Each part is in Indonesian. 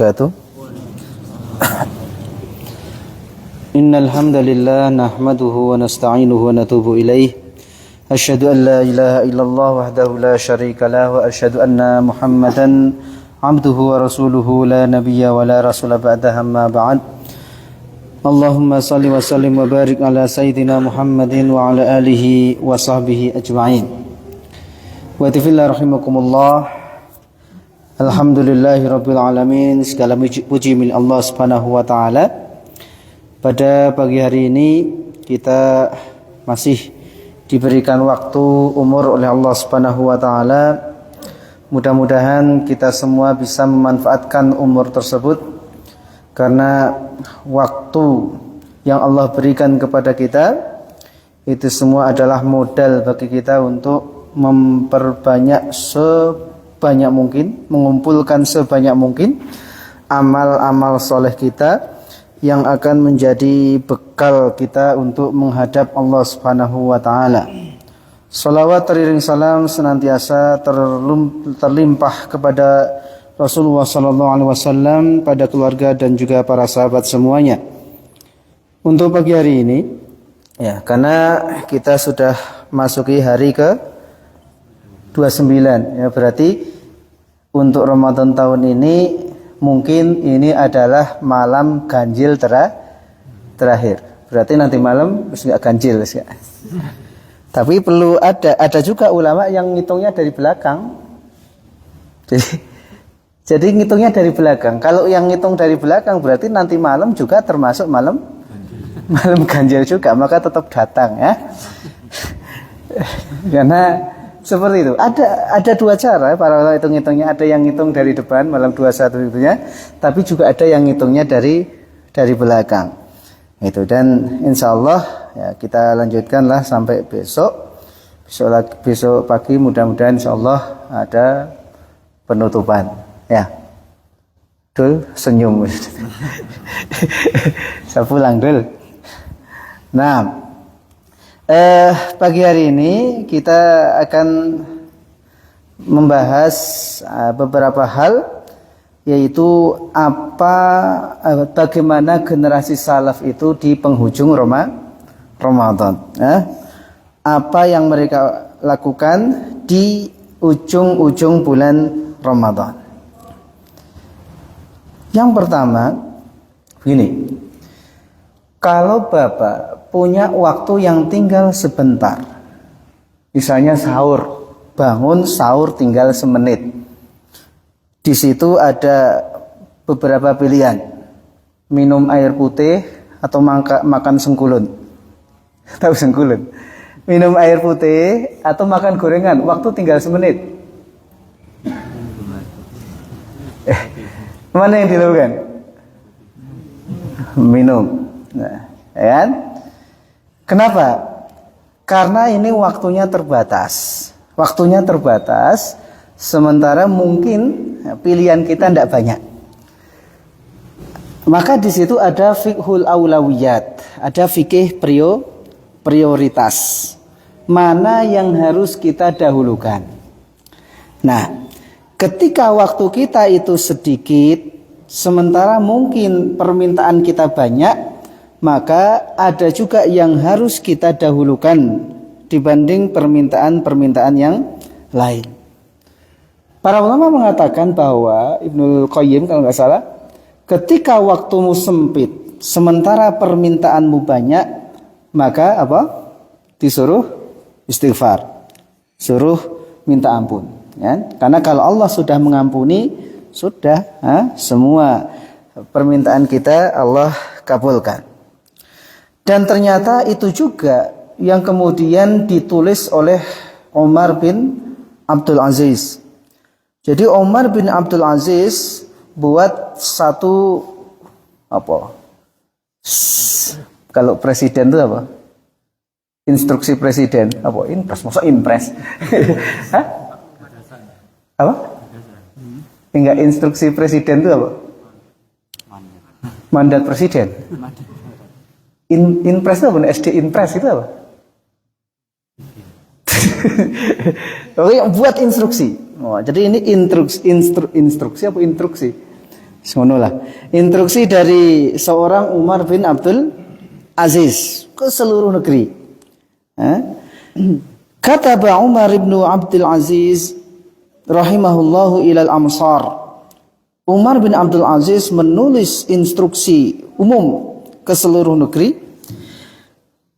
wabarakatuh. Innal hamdalillah nahmaduhu wa nasta'inuhu wa natubu ilaih. Asyhadu an la ilaha illallah wahdahu la syarika lah wa asyhadu anna Muhammadan abduhu wa rasuluhu la nabiyya wa la rasula ba'dahu amma ba'd. Allahumma salli wa sallim wa barik ala sayyidina Muhammadin wa ala alihi wa sahbihi ajma'in. Wa tifillah rahimakumullah. Alhamdulillahi rabbil alamin. Segala puji milik Allah subhanahu wa ta'ala. Pada pagi hari ini kita masih diberikan waktu umur oleh Allah subhanahu wa ta'ala. Mudah-mudahan kita semua bisa memanfaatkan umur tersebut, karena waktu yang Allah berikan kepada kita itu semua adalah modal bagi kita untuk memperbanyak sebanyak mungkin, mengumpulkan sebanyak mungkin amal-amal soleh kita yang akan menjadi bekal kita untuk menghadap Allah subhanahu wa ta'ala. Salawat teriring salam senantiasa terlimpah kepada Rasulullah sallallahu alaihi wasallam, pada keluarga dan juga para sahabat semuanya. Untuk pagi hari ini, ya, karena kita sudah masuki hari ke 29, ya, berarti untuk Ramadan tahun ini mungkin ini adalah malam ganjil terakhir. Berarti nanti malam nggak ganjil, ya. Tapi perlu ada juga ulama yang ngitungnya dari belakang. Jadi ngitungnya dari belakang. Kalau yang ngitung dari belakang berarti nanti malam juga termasuk malam ganjil juga, maka tetap datang, ya. Karena seperti itu. Ada dua cara para ulama hitung-hitungnya. Ada yang ngitung dari depan malam 21 itunya, tapi juga ada yang ngitungnya dari belakang. Itu, dan insyaallah ya kita lanjutkanlah sampai besok pagi, mudah-mudahan insyaallah ada penutupan, ya. Dul senyum. Saya pulang dul. Nah, pagi hari ini kita akan membahas beberapa hal, yaitu bagaimana generasi salaf itu di penghujung Ramadan. Apa yang mereka lakukan di ujung-ujung bulan Ramadan. Yang pertama, begini. Kalau Bapak punya waktu yang tinggal sebentar, misalnya sahur, bangun sahur tinggal semenit. Di situ ada beberapa pilihan, minum air putih atau makan sengkulun. Tahu sengkulun? Minum air putih atau makan gorengan, waktu tinggal semenit. Mana yang dilakukan? Minum. Nah, ya. Kenapa? Karena ini waktunya terbatas. Waktunya terbatas, sementara mungkin pilihan kita tidak banyak. Maka di situ ada fiqhul aulawiyat, ada fikih prioritas. Mana yang harus kita dahulukan? Nah, ketika waktu kita itu sedikit, sementara mungkin permintaan kita banyak, maka ada juga yang harus kita dahulukan dibanding permintaan-permintaan yang lain. Para ulama mengatakan bahwa Ibnul Qayyim kalau nggak salah, ketika waktumu sempit, sementara permintaanmu banyak, maka apa? Disuruh istighfar, suruh minta ampun. Ya? Karena kalau Allah sudah mengampuni, sudah semua permintaan kita Allah kabulkan. Dan ternyata itu juga yang kemudian ditulis oleh Umar bin Abdul Aziz. Jadi Umar bin Abdul Aziz buat satu kalau presiden itu apa? Instruksi presiden apa? Impres, masa impres? Hah? Apa? Enggak, instruksi presiden itu apa? Mandat presiden. Impres itu apa? SD impres itu apa? Oke, buat instruksi. Oh, jadi ini instruksi apa instruksi? Semonolah. Instruksi dari seorang Umar bin Abdul Aziz ke seluruh negeri. Kata Umar bin Abdul Aziz rahimahullahu ilal amsar. Umar bin Abdul Aziz menulis instruksi umum ke seluruh negeri.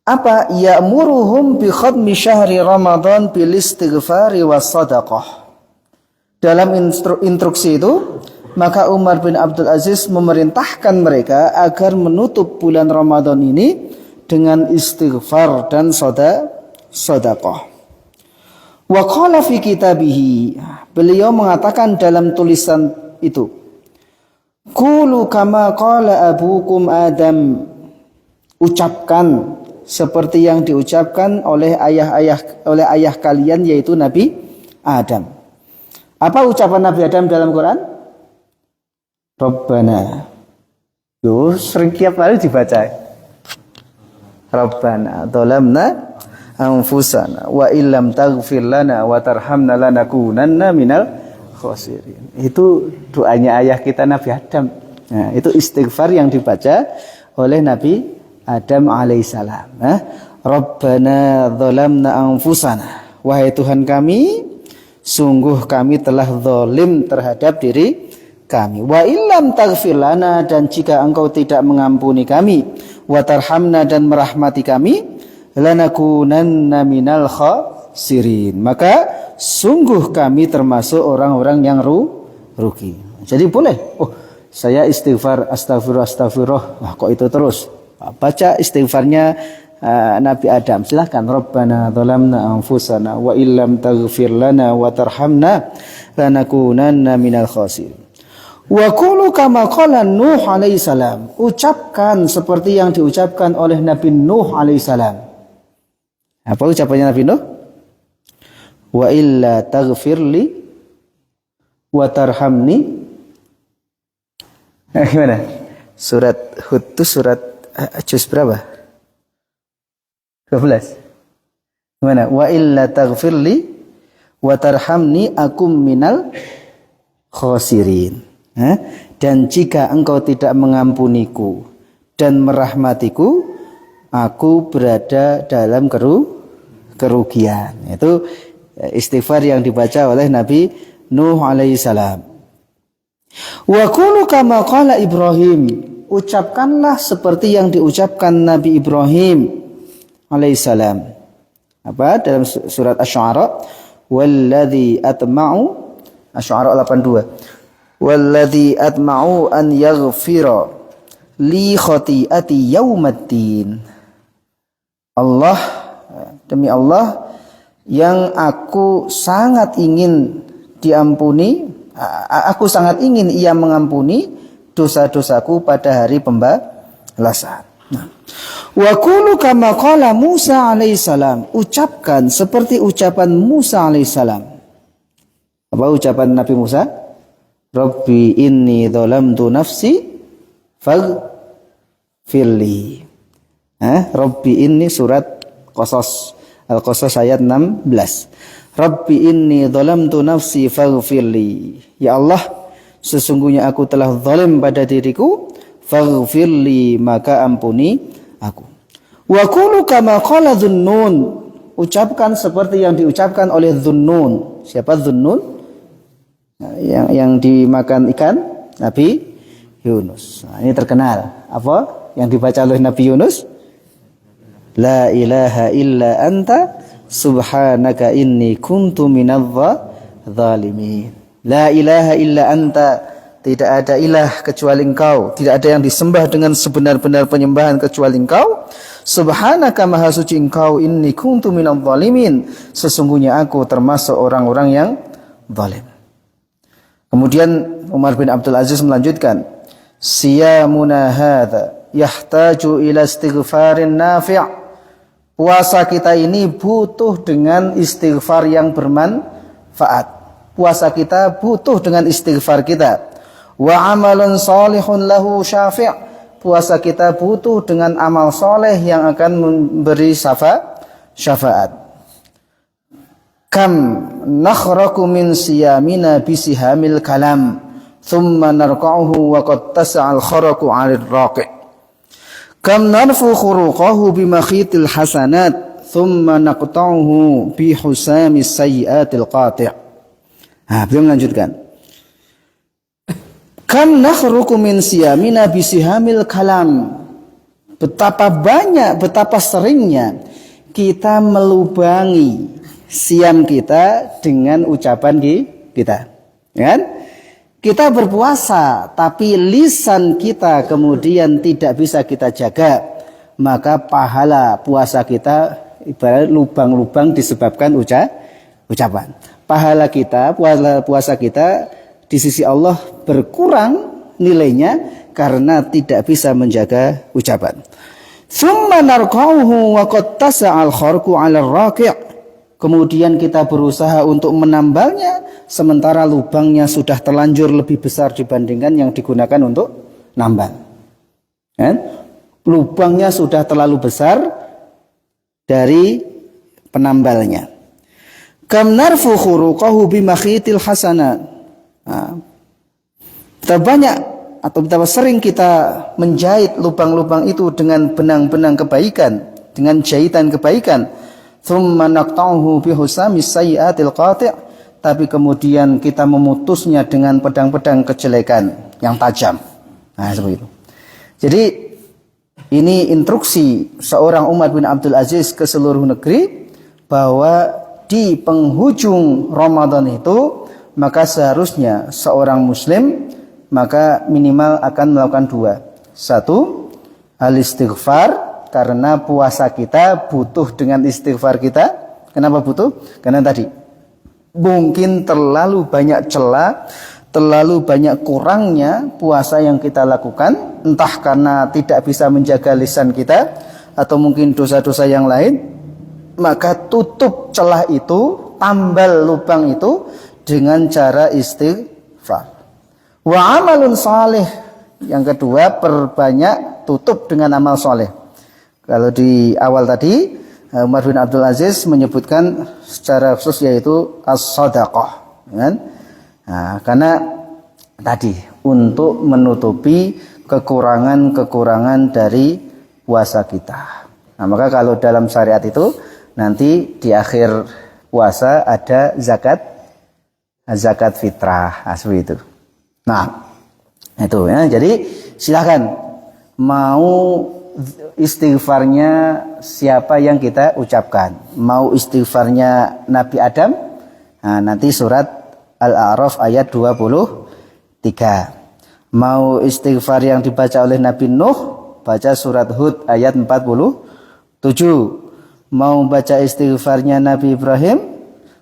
Apa? Ya'muruhum bi khatmi syahri Ramadan bil istighfari was sadaqah. Dalam instruksi itu, maka Umar bin Abdul Aziz memerintahkan mereka agar menutup bulan Ramadan ini dengan istighfar dan sedekah. Wa qala fi kitabihi, beliau mengatakan dalam tulisan itu, qulu kama qala abukum Adam, ucapkan seperti yang diucapkan oleh ayah kalian yaitu Nabi Adam. Apa ucapan Nabi Adam dalam Quran? Rabbana. Yo, sering tiap kali dibaca. Rabbana dzalamna anfusana wa illam taghfir lana wa tarhamna lanakunanna minal khasirin. Itu doanya ayah kita Nabi Adam. Nah, itu istighfar yang dibaca oleh Nabi Adam alaihissalam. Rabbana dzalamna anfusana. Wahai Tuhan kami, sungguh kami telah zalim terhadap diri kami. Wa illam taghfir lana, dan jika engkau tidak mengampuni kami, wa tarhamna, dan merahmati kami, lanakunanna minal khasirin, maka sungguh kami termasuk orang-orang yang rugi. Jadi boleh, saya istighfar astagfirullah. Wah, kok itu terus? Baca istighfarnya Nabi Adam. Silahkan. Rabbana dzalamna anfusana wa illam taghfir lana wa tarhamna lanakunanna minal khasirin. Wa qulu kama qala Nuh alaihissalam. Ucapkan seperti yang diucapkan oleh Nabi Nuh alaihissalam. Apa ucapannya Nabi Nuh? Wa illa taghfirli wa tarhamni. Gimana? Surat Hud itu surat juz berapa? 12. Gimana? Wa illa taghfirli wa tarhamni akum minal khasirin. Dan jika engkau tidak mengampuniku dan merahmatiku, aku berada dalam kerugian. Itu istighfar yang dibaca oleh Nabi Nuh alaihissalam. Wa qulu kama qala Ibrahim. Ucapkanlah seperti yang diucapkan Nabi Ibrahim alaihissalam. Apa? Dalam surat Asy-Syu'ara, walladzi atma'u, Asy-Syu'ara 82. Walladzi atma'u an yaghfira li khati'ati yaumaddin. Allah, demi Allah yang aku sangat ingin diampuni, aku sangat ingin ia mengampuni dosa-dosaku pada hari pembalasan. Wa qulu kama qala Musa alaihissalam. Ucapkan seperti ucapan Musa alaihissalam. Apa ucapan Nabi Musa? Rabbi inni dzalamtu nafsi faghfirli. Rabbi inni, surat Qasas, Al-Qasas ayat 16. Rabbi inni dzalamtu nafsi faghfirli. Ya Allah, sesungguhnya aku telah zalim pada diriku, faghfirli, maka ampuni aku. Wa qulu kama qala Dhunnun. Ucapkan seperti yang diucapkan oleh Dhunnun. Siapa Dhunnun? Yang dimakan ikan Nabi Yunus. Nah, ini terkenal. Apa yang dibaca oleh Nabi Yunus? La ilaha illa anta subhanaka inni kuntu minadh dhalimin. La ilaha illa anta, tidak ada ilah kecuali engkau, tidak ada yang disembah dengan sebenar-benar penyembahan kecuali engkau. Subhanaka, maha suci engkau, inni kuntu minadh dhalimin, sesungguhnya aku termasuk orang-orang yang zalim. Kemudian Umar bin Abdul Aziz melanjutkan, siyamuna hadza yahtaju ila istighfarin nafi'. Puasa kita ini butuh dengan istighfar yang bermanfaat. Puasa kita butuh dengan istighfar kita. Wa amalun salihun lahu syafi'. Puasa kita butuh dengan amal soleh yang akan memberi syafaat. Kam nakhraku min siyamina bisihamil kalam. thumma narqa'uhu wa qad tas'al kharaqu 'alal raqi'. Kam narfu khuruqahu bimakhitil hasanat thumma naqta'uhu bi husamis sayyi'atil qati'. Beliau melanjutkan. Kam nakhruqu min siyamina bisihamil kalam. Betapa banyak, betapa seringnya kita melubangi siam kita dengan ucapan kita. Kan? Kita berpuasa tapi lisan kita kemudian tidak bisa kita jaga, maka pahala puasa kita ibarat lubang-lubang disebabkan ucapan. Pahala kita, puasa kita di sisi Allah berkurang nilainya karena tidak bisa menjaga ucapan. Tsumma narqa'uhu wa qad tas'al kharqu 'alal raqi'. Kemudian kita berusaha untuk menambalnya sementara lubangnya sudah terlanjur lebih besar dibandingkan yang digunakan untuk nambal. Lubangnya sudah terlalu besar dari penambalnya. Kam narfu khuruqahu bimakhitil hasanat. Terbanyak atau betapa sering kita menjahit lubang-lubang itu dengan benang-benang kebaikan, dengan jahitan kebaikan. Thumma naqta'uhu bihusamis sayyi'atil qati'. Tapi kemudian kita memutusnya dengan pedang-pedang kejelekan yang tajam. Seperti itu. Jadi ini instruksi seorang Umar bin Abdul Aziz ke seluruh negeri bahwa di penghujung Ramadan itu maka seharusnya seorang muslim maka minimal akan melakukan 2. 1, al-istighfar, karena puasa kita butuh dengan istighfar kita. Kenapa butuh? Karena tadi mungkin terlalu banyak celah, terlalu banyak kurangnya puasa yang kita lakukan, entah karena tidak bisa menjaga lisan kita atau mungkin dosa-dosa yang lain. Maka tutup celah itu, tambal lubang itu dengan cara istighfar. Wa amalun salih. Yang kedua, perbanyak tutup dengan amal soleh. Kalau di awal tadi Umar bin Abdul Aziz menyebutkan secara khusus yaitu as-shadaqah, kan? Karena tadi untuk menutupi kekurangan-kekurangan dari puasa kita. Maka kalau dalam syariat itu nanti di akhir puasa ada zakat fitrah, seperti itu. Itu ya. Jadi silakan mau istighfarnya siapa yang kita ucapkan. Mau istighfarnya Nabi Adam, nanti surat Al-A'raf ayat 23. Mau istighfar yang dibaca oleh Nabi Nuh, baca surat Hud ayat 47. Mau baca istighfarnya Nabi Ibrahim,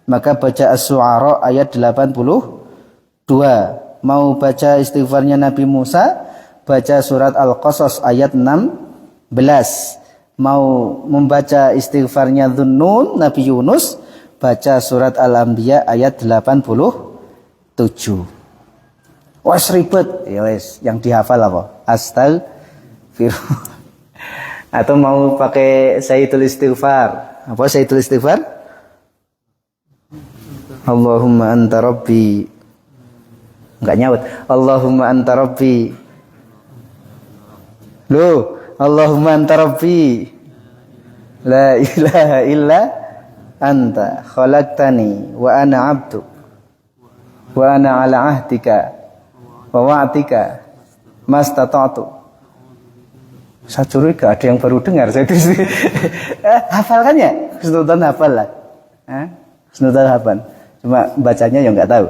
maka baca As-Su'ara ayat 82. Mau baca istighfarnya Nabi Musa, baca surat Al-Qasas ayat 16. Mau membaca istighfarnya Dhunnun Nabi Yunus, baca surat Al-Anbiya ayat 87. Wes ribet, ya wes, yang dihafal apa? Astagfirullah. Atau mau pakai Sayyidul Istighfar. Apa Sayyidul Istighfar? Allahumma anta rabbi. Enggak nyaut. Allahumma anta rabbi. Loh, Allahumma anta rabbi, la ilaha illa anta khalaqtani wa ana abduk wa ana ala ahdika wa wa'dika mastata'tu. Saya curiga ada yang baru dengar saya itu. Hafalkan ya? Keseluruhan hafal lah. Keseluruhan hafal. Cuma bacanya yang enggak tahu.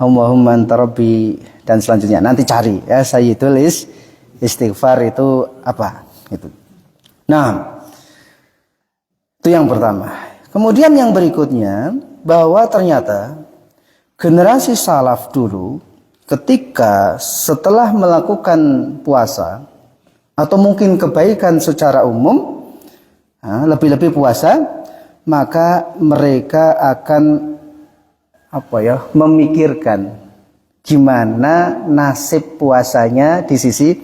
Allahumma anta rabbi dan selanjutnya. Nanti cari ya Sayyidul Istighfar itu apa? Itu. Itu yang pertama. Kemudian yang berikutnya bahwa ternyata generasi salaf dulu ketika setelah melakukan puasa atau mungkin kebaikan secara umum, lebih-lebih puasa, maka mereka akan memikirkan gimana nasib puasanya di sisi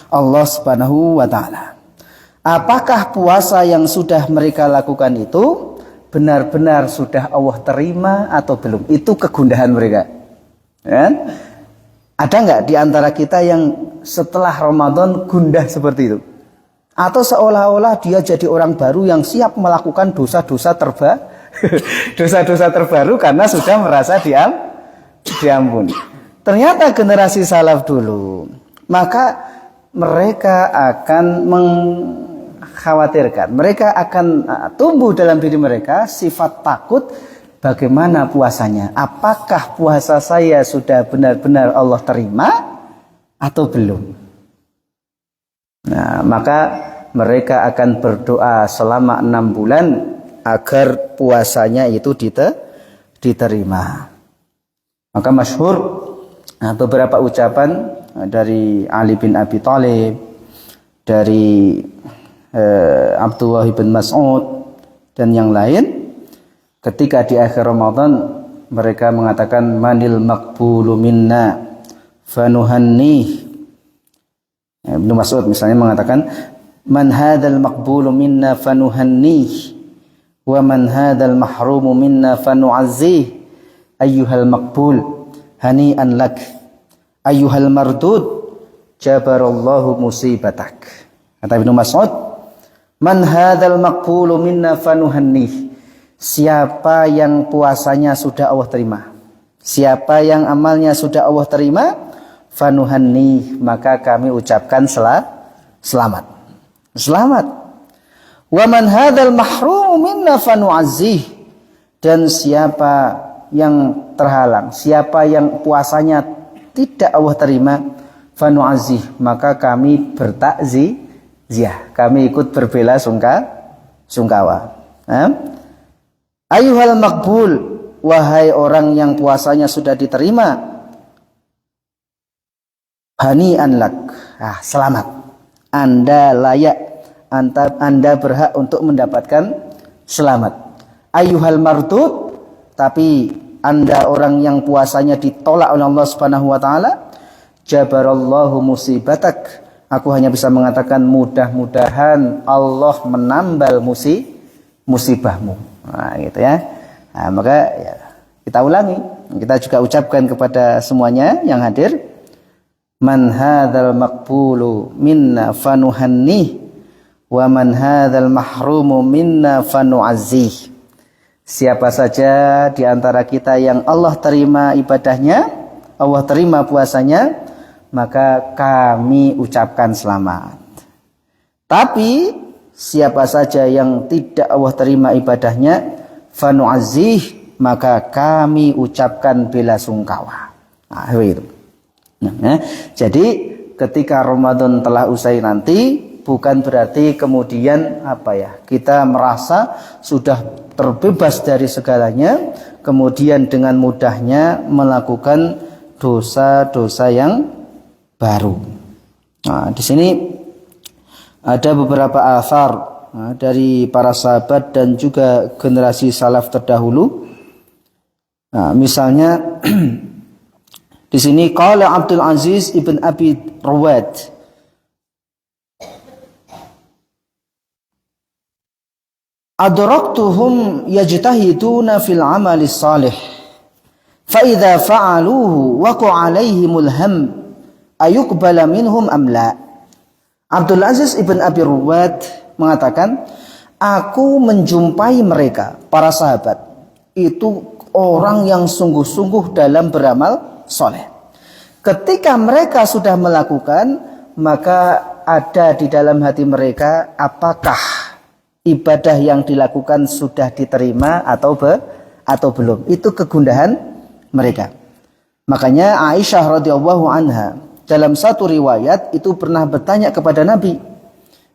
Allah Subhanahu wa taala. Apakah puasa yang sudah mereka lakukan itu benar-benar sudah Allah terima atau belum? Itu kegundahan mereka. Ada nggak di antara kita yang setelah Ramadan gundah seperti itu? Atau seolah-olah dia jadi orang baru yang siap melakukan dosa-dosa dosa-dosa terbaru karena sudah merasa diampuni. Ternyata generasi salaf dulu, maka mereka akan mengkhawatirkan, mereka akan tumbuh dalam diri mereka sifat takut. Bagaimana puasanya? Apakah puasa saya sudah benar-benar Allah terima atau belum? Nah, maka mereka akan berdoa selama 6 bulan agar puasanya itu diterima. Maka masyhur beberapa ucapan dari Ali bin Abi Thalib, dari Abdullah bin Mas'ud dan yang lain. Ketika di akhir Ramadan mereka mengatakan manil maqbulu minna fanuhanni. Ibnu Mas'ud misalnya mengatakan man hadzal maqbulu minna fanuhanni wa man hadzal mahrumu minna fanu'azzi ayyuhal maqbul hani'an lak ayyuhal mardud jabarallahu musibatak. Kata Ibnu Mas'ud, man hadzal maqbulu minna fanuhanni. Siapa yang puasanya sudah Allah terima, siapa yang amalnya sudah Allah terima, fanuhanni, maka kami ucapkan selamat. Selamat. Wa man hadzal mahrum minna fanu'azzih. Dan siapa yang terhalang, siapa yang puasanya tidak Allah terima, fanu'azzih, maka kami bertakziah, kami ikut berbela sungkawa. Ayyuhal maqbul, wahai orang yang puasanya sudah diterima, hani'an lak, selamat. Anda layak, Anda berhak untuk mendapatkan selamat. Ayyuhal mardud, tapi Anda orang yang puasanya ditolak oleh Allah Subhanahu wa taala, jabarallahu musibatak. Aku hanya bisa mengatakan mudah-mudahan Allah menambal musibahmu. Nah, gitu ya. Nah, maka ya, kita ulangi, kita juga ucapkan kepada semuanya yang hadir, man hadzal maqbulu minna fanuhanni wa man hadzal mahrumu minna fanu'azzih. Siapa saja di antara kita yang Allah terima ibadahnya, Allah terima puasanya, maka kami ucapkan selamat. Tapi siapa saja yang tidak Allah terima ibadahnya, fanu'azzih, maka kami ucapkan bela sungkawa. Nah, itu. Jadi ketika Ramadan telah usai nanti, bukan berarti kemudian kita merasa sudah terbebas dari segalanya, kemudian dengan mudahnya melakukan dosa-dosa yang baru. Nah, di sini ada beberapa athar dari para sahabat dan juga generasi salaf terdahulu. Nah, misalnya di sini qala Abdul Aziz ibn Abi Ruwad, adraktuhum yajtahiduna fil amali salih fa idza fa'aluhu waqa 'alaihimul ham ayuqbala minhum am la. Abdul Aziz ibn Abi Ruwad mengatakan, aku menjumpai mereka, para sahabat, itu orang yang sungguh-sungguh dalam beramal soleh. Ketika mereka sudah melakukan, maka ada di dalam hati mereka, apakah ibadah yang dilakukan sudah diterima atau belum. Itu kegundahan mereka. Makanya Aisyah radhiyallahu anha dalam satu riwayat itu pernah bertanya kepada Nabi,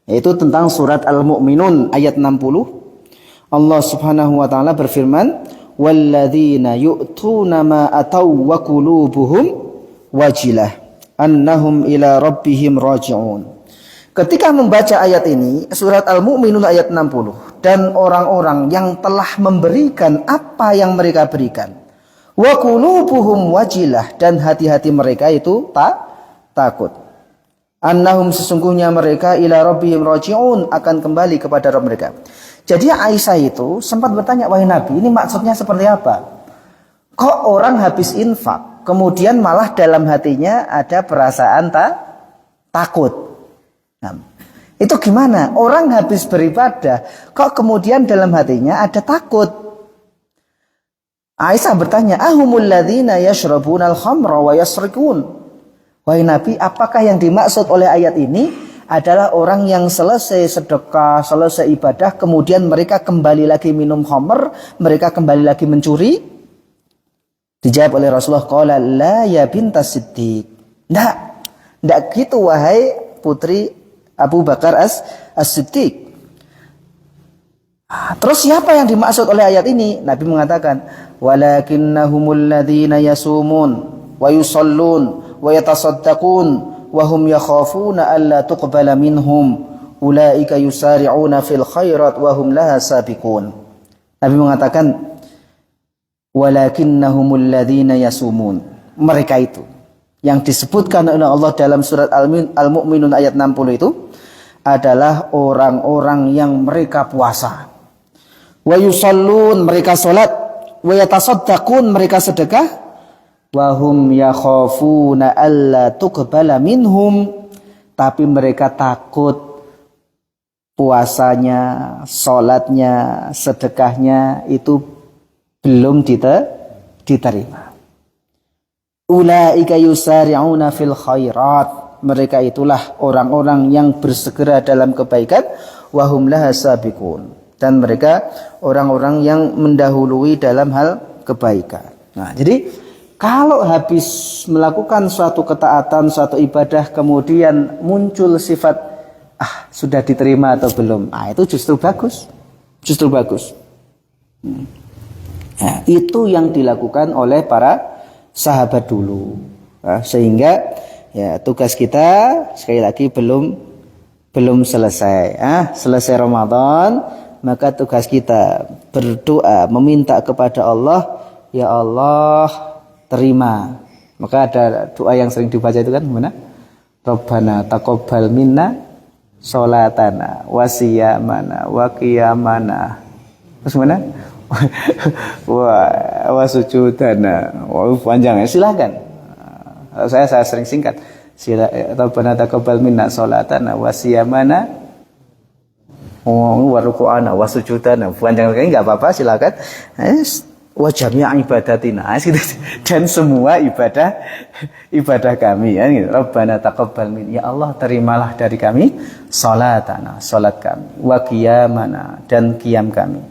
yaitu tentang surat Al-Mu'minun ayat 60. Allah Subhanahu wa taala berfirman, walladzina yu'tuna ma ataw wa qulubuhum wajilah annahum ila rabbihim raji'un. Ketika membaca ayat ini, surat Al-Mu'minun ayat 60, dan orang-orang yang telah memberikan apa yang mereka berikan, wa qulubuhum wajilah, dan hati-hati mereka itu takut. Annahum, sesungguhnya mereka, ila rabbihim raji'un, akan kembali kepada Rabb mereka. Jadi Aisyah itu sempat bertanya, wahai Nabi, ini maksudnya seperti apa? Kok orang habis infak, kemudian malah dalam hatinya ada perasaan takut. Nah, itu gimana? Orang habis beribadah kok kemudian dalam hatinya ada takut. Aisyah bertanya, ahumul ladzina yashrabunal khamra wa yasrikun. Wahai Nabi, apakah yang dimaksud oleh ayat ini adalah orang yang selesai sedekah, selesai ibadah, kemudian mereka kembali lagi minum khamr, mereka kembali lagi mencuri? Dijawab oleh Rasulullah, qala la ya bintas Siddiq. Enggak gitu wahai putri Abu Bakar As-Siddiq. Terus siapa yang dimaksud oleh ayat ini? Nabi mengatakan, walakinnahumul ladzina yasumun wa yusallun wa yatasaddaqun wa hum yakhafuna alla tuqbala minhum ulaika yusari'una fil khairat wa hum laha sabiqun. Nabi mengatakan, walakinnahumul ladzina yasumun. Mereka itu yang disebutkan oleh Allah dalam surat Al-Mu'minun ayat 60 itu adalah orang-orang yang mereka puasa. Wa yusallun, mereka salat. Wa yatasaddaqun, mereka sedekah. Wa hum yakhafuna alla tuqbala minhum, tapi mereka takut puasanya, salatnya, sedekahnya itu belum diterima. Ulaika yusari'una fil khairat, mereka itulah orang-orang yang bersegera dalam kebaikan, wa hum laha sabiqun, dan mereka orang-orang yang mendahului dalam hal kebaikan. Nah, jadi kalau habis melakukan suatu ketaatan, suatu ibadah, kemudian muncul sifat sudah diterima atau belum, itu justru bagus. Justru bagus. Nah, itu yang dilakukan oleh para sahabat dulu. Sehingga ya tugas kita sekali lagi belum selesai. Selesai Ramadan, maka tugas kita berdoa, meminta kepada Allah, ya Allah terima. Maka ada doa yang sering dibaca itu kan, mana? Rabbana taqabbal minna sholatana wa siyamana wa qiyamana. Terus mana? wa sujudana. Panjang ya, silakan. Saya sering singkat. Rabbana taqabbal minna sholatana wa siyamana wa ruku'ana wa sujudana. Panjang sekali, enggak apa-apa, silakan. Wa jami'a ibadatina, dan semua ibadah kami, ya gitu. Rabbana taqabbal minna, ya Allah terimalah dari kami salatana, salat kami, wa qiyamana, dan qiyam kami.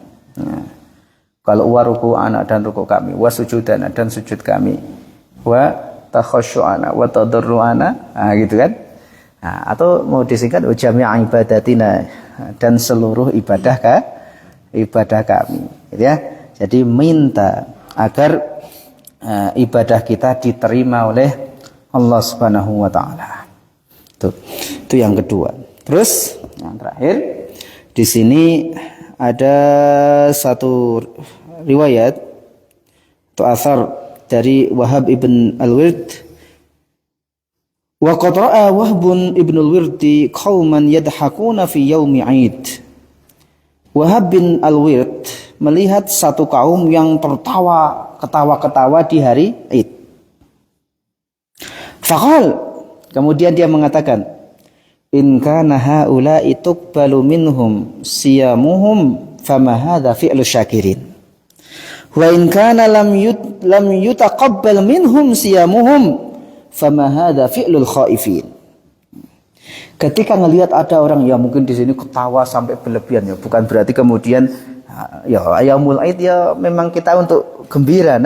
Kalau wa ruku'ana, dan ruku' kami, wa sujudana, dan sujud kami, wa takhasyu'ana wa tadarru'ana, gitu kan. Atau mau disingkat wa jami'a ibadatina, dan seluruh ibadah kami, gitu ya. Jadi minta agar ibadah kita diterima oleh Allah Subhanahu wa taala. Itu yang kedua. Terus yang terakhir di sini ada satu riwayat atau asar dari Wahab ibn al-Wird. Wa qad ra'a Wahb ibn al-Wird qauman yadhakuna fi yaumi 'id. Wahab bin al-Wird melihat satu kaum yang ketawa-ketawa di hari Id. Faqal, kemudian dia mengatakan, in kana haula'i tuqbalu minhum siyamuhum fama hadza fi'lu syakirin. Wa in kana lam yutaqabbal minhum siyamuhum fama hadza fi'lul khaifin. Ketika ngelihat ada orang yang mungkin di sini ketawa sampai berlebihan, ya bukan berarti kemudian ya Yaumul Aid ya memang kita untuk gembira,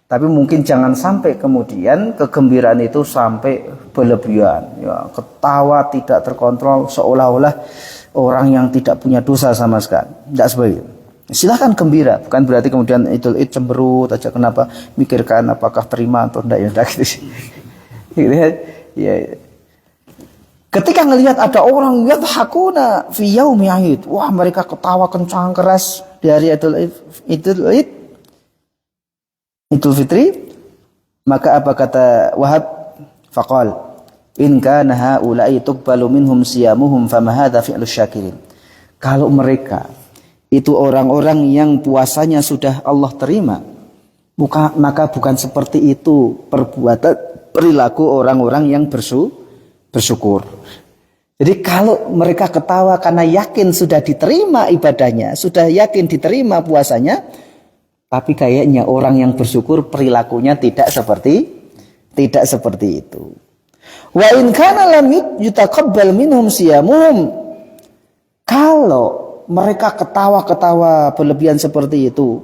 tapi mungkin jangan sampai kemudian kegembiraan itu sampai berlebihan, ya ketawa tidak terkontrol seolah-olah orang yang tidak punya dosa sama sekali. Tidak seperti itu. Silahkan gembira, bukan berarti kemudian Idul Id cemberut aja, kenapa mikirkan apakah terima atau tidak, ya tidak gitu. Ya. Ketika ngelihat ada orang yadhakuna fi yaumi 'id, wah mereka ketawa kencang keras di hari Idul Fitri, maka apa kata Wahab? Faqal, in kana haula'i tuqbalu minhum siyamuhum fama hadza fi'lu syakirin. Kalau mereka itu orang-orang yang puasanya sudah Allah terima, Maka bukan seperti itu perbuatan perilaku orang-orang yang bersyukur. Jadi kalau mereka ketawa karena yakin sudah diterima ibadahnya, sudah yakin diterima puasanya, tapi kayaknya orang yang bersyukur perilakunya tidak seperti itu. Wa in kana lam yutaqabbal minhum siyamuhum. Kalau mereka ketawa-ketawa berlebihan seperti itu,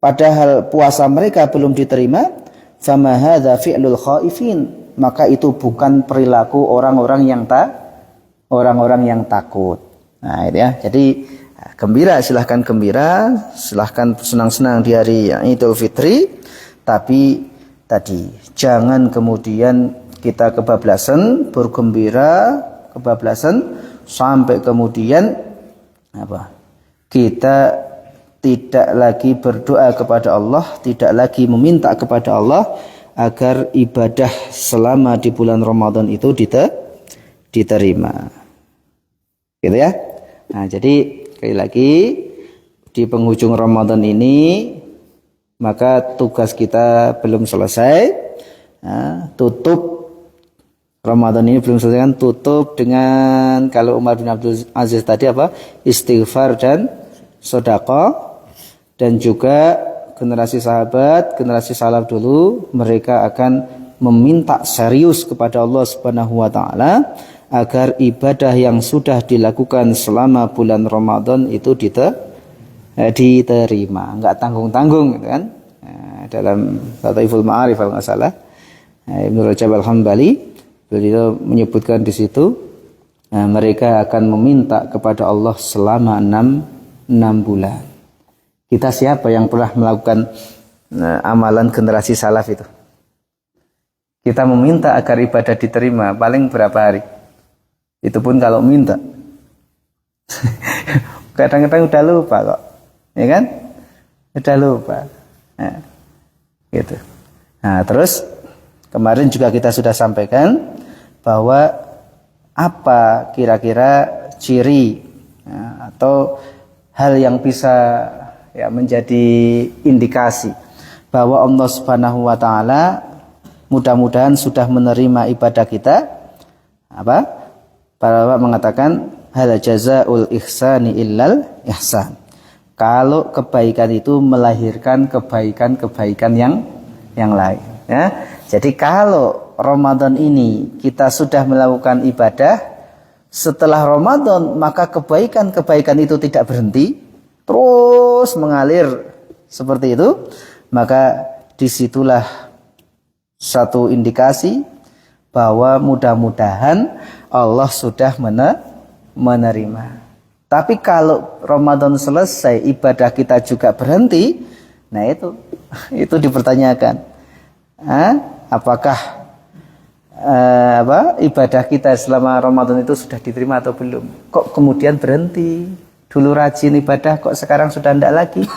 padahal puasa mereka belum diterima, fama hadza fi'lul khaifin, maka itu bukan perilaku orang-orang yang takut. Nah, itu ya. Jadi gembira, silahkan senang-senang di hari Idul Fitri, tapi tadi jangan kemudian kita kebablasan bergembira, sampai kemudian kita tidak lagi berdoa kepada Allah, tidak lagi meminta kepada Allah agar ibadah selama di bulan Ramadan itu diterima. Gitu ya. Nah, jadi sekali lagi di penghujung Ramadan ini maka tugas kita belum selesai. Nah, tutup Ramadan ini belum selesai, kan tutup dengan kalau Umar bin Abdul Aziz tadi istighfar dan sedekah, dan juga generasi sahabat, generasi salaf dulu mereka akan meminta serius kepada Allah Subhanahu wa taala agar ibadah yang sudah dilakukan selama bulan Ramadan itu diterima, enggak tanggung-tanggung gitu kan. Dalam Lataiful Ma'arif kalau enggak salah Ibnu Rajab Al-Hambali beliau menyebutkan di situ mereka akan meminta kepada Allah selama 6 bulan. Kita siapa yang pernah melakukan amalan generasi salaf itu? Kita meminta agar ibadah diterima paling berapa hari? Itu pun kalau minta. Kadang-kadang udah lupa kok. Ya kan? Udah lupa. Nah, gitu. Nah, terus kemarin juga kita sudah sampaikan bahwa apa kira-kira ciri atau hal yang bisa menjadi indikasi bahwa Allah Subhanahu wa taala mudah-mudahan sudah menerima ibadah kita. Para ulama mengatakan hal jazaul ihsani illal ihsan. Kalau kebaikan itu melahirkan kebaikan-kebaikan yang lain, ya. Jadi kalau Ramadan ini kita sudah melakukan ibadah, setelah Ramadan maka kebaikan-kebaikan itu tidak berhenti, terus mengalir seperti itu, maka disitulah satu indikasi bahwa mudah-mudahan Allah sudah menerima. Tapi kalau Ramadan selesai ibadah kita juga berhenti, nah itu dipertanyakan. Apakah ibadah kita selama Ramadan itu sudah diterima atau belum? Kok kemudian berhenti? Dulu rajin ibadah kok sekarang sudah tidak lagi?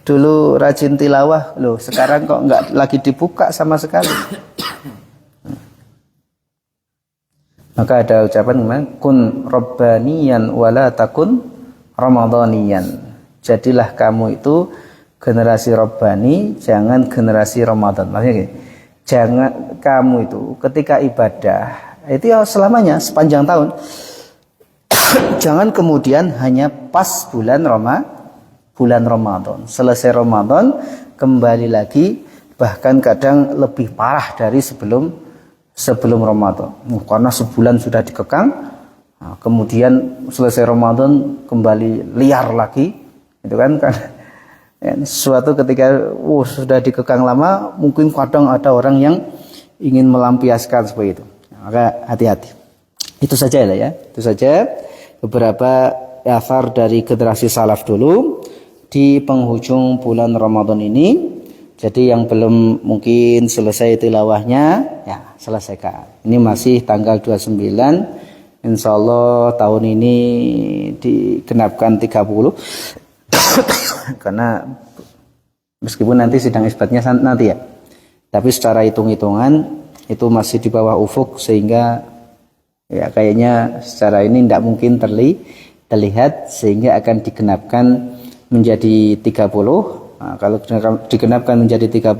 Dulu rajin tilawah, loh sekarang kok enggak lagi dibuka sama sekali? Maka ada ucapan kun rabbaniyan wala takun ramadhaniyan. Jadilah kamu itu generasi Rabbani, jangan generasi Ramadan. Maksudnya gini, jangan kamu itu ketika ibadah itu ya selamanya sepanjang tahun. Jangan kemudian hanya pas bulan Ramadan. Selesai Ramadan kembali lagi, bahkan kadang lebih parah dari sebelum Ramadan. Karena sebulan sudah dikekang, kemudian selesai Ramadan kembali liar lagi, itu kan? Suatu ketika sudah dikekang lama, mungkin kadang ada orang yang ingin melampiaskan seperti itu. Maka hati-hati. Itu saja lah ya. Itu saja beberapa athar dari generasi salaf dulu di penghujung bulan Ramadan ini. Jadi yang belum mungkin selesai tilawahnya, ya selesaikan. Ini masih tanggal 29. Insya Allah tahun ini digenapkan 30. Karena meskipun nanti sidang isbatnya nanti ya, tapi secara hitung-hitungan itu masih di bawah ufuk, sehingga ya kayaknya secara ini tidak mungkin terlihat, sehingga akan digenapkan menjadi 30 Nah, kalau digenapkan menjadi 30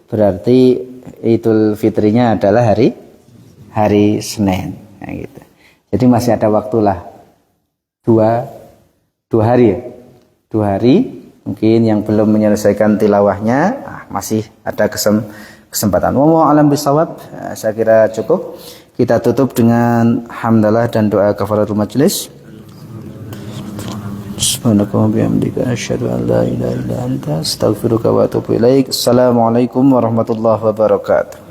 berarti Idul Fitrinya adalah hari Senin. Nah, gitu. Jadi masih ada waktulah dua hari ya. 2 hari mungkin yang belum menyelesaikan tilawahnya masih ada kesempatan. Wallahu a'lam bishawab. Saya kira cukup. Kita tutup dengan hamdalah dan doa kafaratul majelis. Subhanaka wa bihamdika asyhadu an la ilaha illa anta astaghfiruka wa atubu ilaik. Assalamualaikum warahmatullahi wabarakatuh.